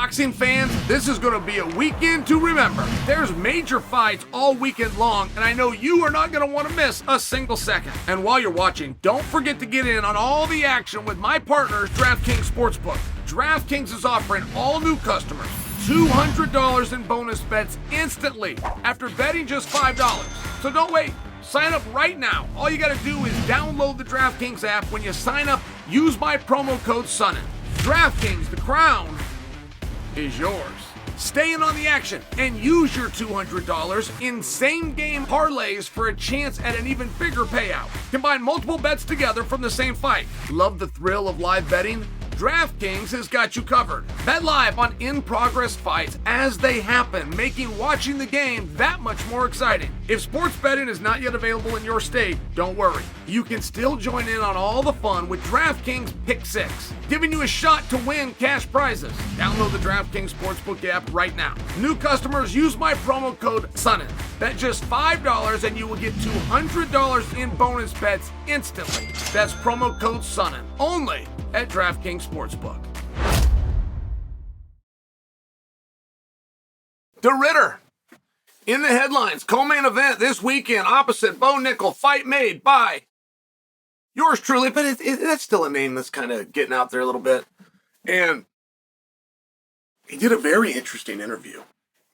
Boxing fans, this is going to be a weekend to remember. There's major fights all weekend long, and I know you are not going to want to miss a single second. And while you're watching, don't forget to get in on all the action with my partners, DraftKings Sportsbook. DraftKings is offering all new customers $200 in bonus bets instantly after betting just $5. So don't wait. Sign up right now. All you got to do is download the DraftKings app. When you sign up, use my promo code Sonnen. DraftKings, the crown is yours. Stay in on the action and use your $200 in same-game parlays for a chance at an even bigger payout. Combine multiple bets together from the same fight. Love the thrill of live betting? DraftKings has got you covered. Bet live on in-progress fights as they happen, making watching the game that much more exciting. If sports betting is not yet available in your state, don't worry. You can still join in on all the fun with DraftKings Pick 6, giving you a shot to win cash prizes. Download the DraftKings Sportsbook app right now. New customers use my promo code Sonnen. Bet just $5 and you will get $200 in bonus bets instantly. That's promo code Sonnen only at DraftKings Sportsbook. The Ritter. In the headlines, co-main event this weekend opposite Bo Nickel, fight made by yours truly, but that's still a name that's kind of getting out there a little bit. And he did a very interesting interview.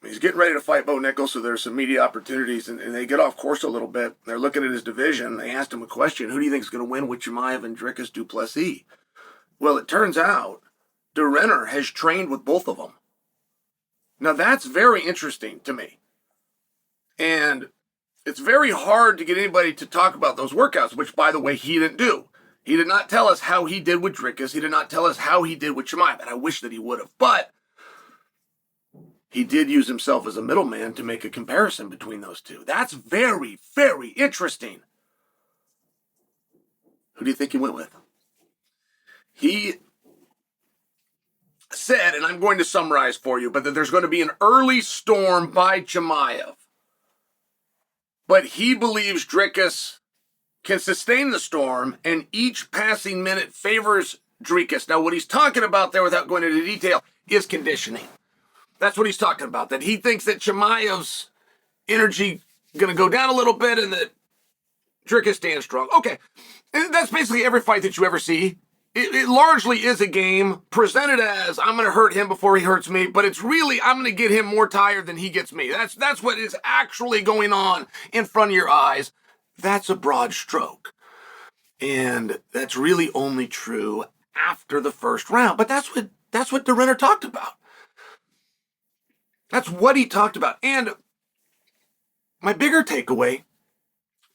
He's getting ready to fight Bo Nickel, so there's some media opportunities, and they get off course a little bit. They're looking at his division. They asked him a question: who do you think is going to win with Chimaev and Dricus Du Plessis? Well, it turns out the Renner has trained with both of them. Now, that's very interesting to me. And it's very hard to get anybody to talk about those workouts, which, by the way, he didn't do. He did not tell us how he did with Dricus. He did not tell us how he did with Chimaev, and I wish that he would have. But he did use himself as a middleman to make a comparison between those two. That's very, very interesting. Who do you think he went with? He said, and I'm going to summarize for you, but that there's going to be an early storm by Chimaev. But he believes Dricus can sustain the storm, and each passing minute favors Dricus. Now, what he's talking about there, without going into detail, is conditioning. That's what he's talking about, that he thinks that Chimaev's energy going to go down a little bit and that Dricus stands strong. Okay, and that's basically every fight that you ever see. It largely is a game presented as, I'm going to hurt him before he hurts me, but it's really, I'm going to get him more tired than he gets me. That's what is actually going on in front of your eyes. That's a broad stroke. And that's really only true after the first round. But that's what the Renner talked about. That's what he talked about. And my bigger takeaway,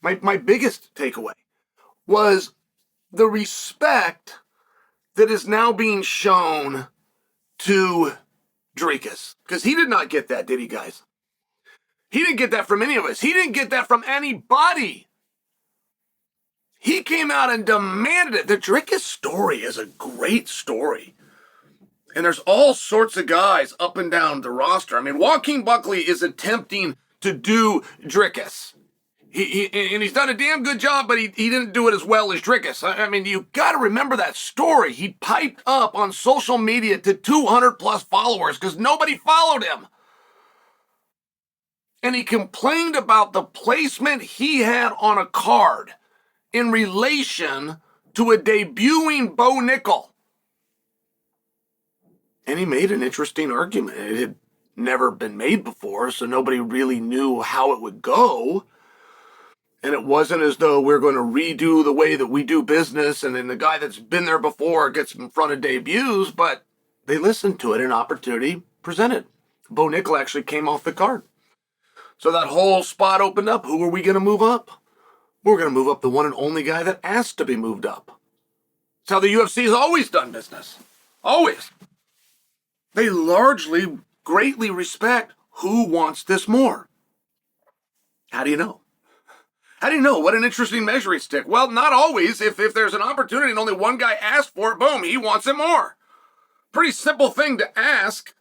my biggest takeaway, was the respect that is now being shown to Dricus. Because he did not get that, did he, guys? He didn't get that from any of us. He didn't get that from anybody. He came out and demanded it. The Dricus story is a great story. And there's all sorts of guys up and down the roster. I mean, Joaquin Buckley is attempting to do Dricus. He's done a damn good job, but he didn't do it as well as Dricus. I mean, you got to remember that story. He piped up on social media to 200 plus followers because nobody followed him. And he complained about the placement he had on a card in relation to a debuting Bo Nickel. And he made an interesting argument. It had never been made before, so nobody really knew how it would go. And it wasn't as though we're going to redo the way that we do business and then the guy that's been there before gets in front of debuts, but they listened to it, an opportunity presented. Bo Nickel actually came off the card. So that whole spot opened up. Who are we going to move up? We're going to move up the one and only guy that asked to be moved up. It's how the UFC has always done business. Always. They largely greatly respect who wants this more. How do you know? How do you know? What an interesting measuring stick. Well, not always. If there's an opportunity and only one guy asked for it, boom, he wants it more. Pretty simple thing to ask.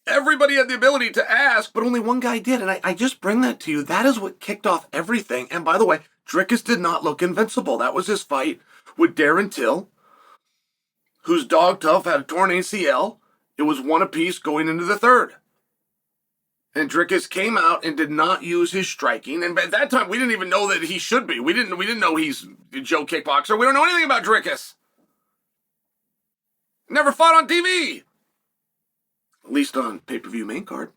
Everybody had the ability to ask, but only one guy did. And I just bring that to you. That is what kicked off everything. And by the way, Dricus did not look invincible. That was his fight with Darren Till, whose dog tough had a torn ACL. It was one apiece going into the third. And Dricus came out and did not use his striking. And at that time, we didn't even know that he should be. We didn't know he's a Joe kickboxer. We don't know anything about Dricus. Never fought on TV. At least on pay-per-view main card.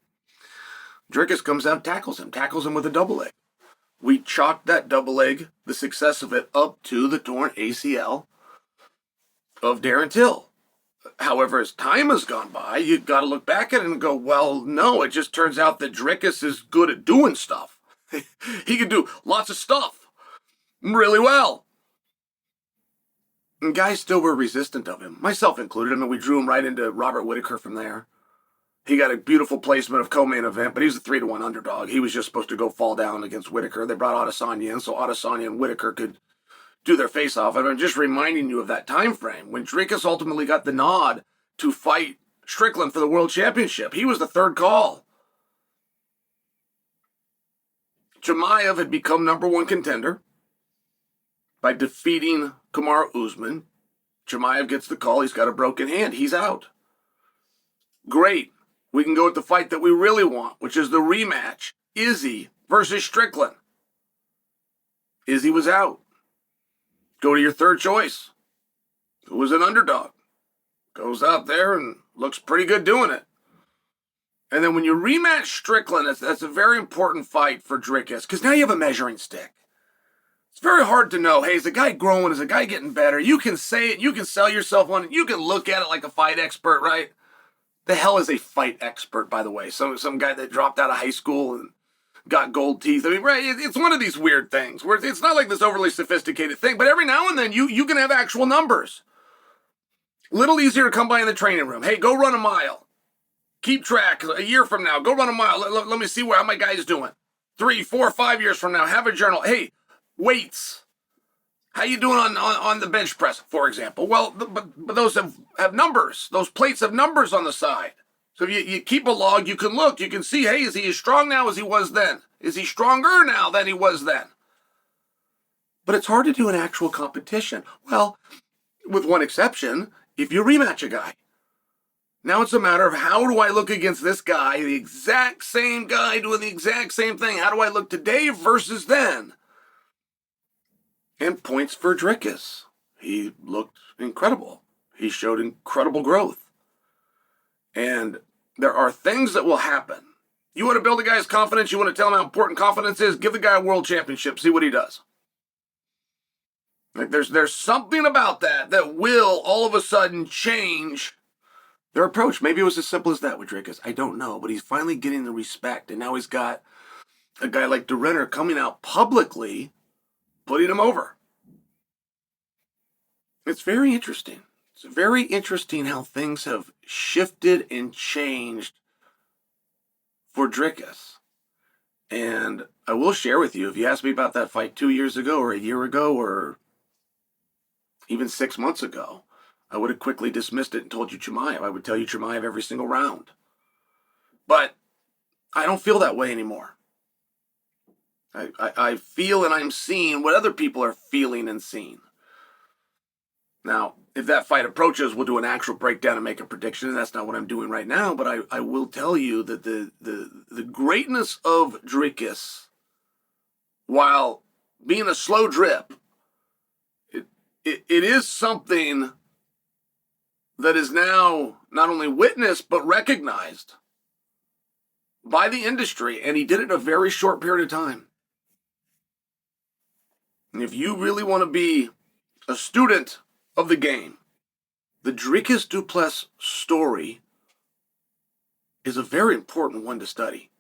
Dricus comes out, tackles him with a double leg. We chalked that double leg, the success of it, up to the torn ACL of Darren Till. However, as time has gone by, you've got to look back at it and go, well, no, it just turns out that Dricus is good at doing stuff. He can do lots of stuff really well. And guys still were resistant of him, myself included. I mean, we drew him right into Robert Whittaker from there. He got a beautiful placement of co-main event, but he was a 3-1 underdog. He was just supposed to go fall down against Whittaker. They brought Adesanya in so Adesanya and Whittaker could do their face-off. And I'm just reminding you of that time frame when Dricus ultimately got the nod to fight Strickland for the World Championship. He was the third call. Chimaev had become #1 contender by defeating Kamaru Usman. Chimaev gets the call. He's got a broken hand. He's out. Great. We can go with the fight that we really want, which is the rematch. Izzy versus Strickland. Izzy was out. Go to your third choice, who was an underdog. Goes out there and looks pretty good doing it. And then when you rematch Strickland, that's a very important fight for Dricus, because now you have a measuring stick. It's very hard to know, hey, is the guy growing? Is the guy getting better? You can say it. You can sell yourself on it. You can look at it like a fight expert, right? The hell is a fight expert, by the way? Some guy that dropped out of high school and got gold teeth. I mean, right? It's one of these weird things where it's not like this overly sophisticated thing, but every now and then you can have actual numbers. Little easier to come by in the training room. Hey, go run a mile. Keep track. A year from now, go run a mile. Let me see how my guy's doing. 3, 4, 5 years from now, have a journal. Hey, weights. How you doing on the bench press, for example? Well, but those have numbers. Those plates have numbers on the side. So if you keep a log, you can look. You can see, hey, is he as strong now as he was then? Is he stronger now than he was then? But it's hard to do an actual competition. Well, with one exception, if you rematch a guy. Now it's a matter of how do I look against this guy, the exact same guy doing the exact same thing. How do I look today versus then? And points for Dricus. He looked incredible. He showed incredible growth. And there are things that will happen. You want to build a guy's confidence, you want to tell him how important confidence is, give the guy a world championship, see what he does. Like there's something about that will all of a sudden change their approach. Maybe it was as simple as that with Dricus. I don't know, but he's finally getting the respect, and now he's got a guy like DeRenner coming out publicly, putting him over. It's very interesting. It's very interesting how things have shifted and changed for Dricus. And I will share with you, if you asked me about that fight 2 years ago or a year ago or even 6 months ago, I would have quickly dismissed it and told you Chimaev. I would tell you Chimaev every single round. But I don't feel that way anymore. I feel and I'm seeing what other people are feeling and seeing. Now, if that fight approaches, we'll do an actual breakdown and make a prediction, and that's not what I'm doing right now, but I will tell you that the greatness of Dricus, while being a slow drip, it is something that is now not only witnessed, but recognized by the industry, and he did it in a very short period of time. And if you really want to be a student of the game, the Dricus Du Plessis story is a very important one to study.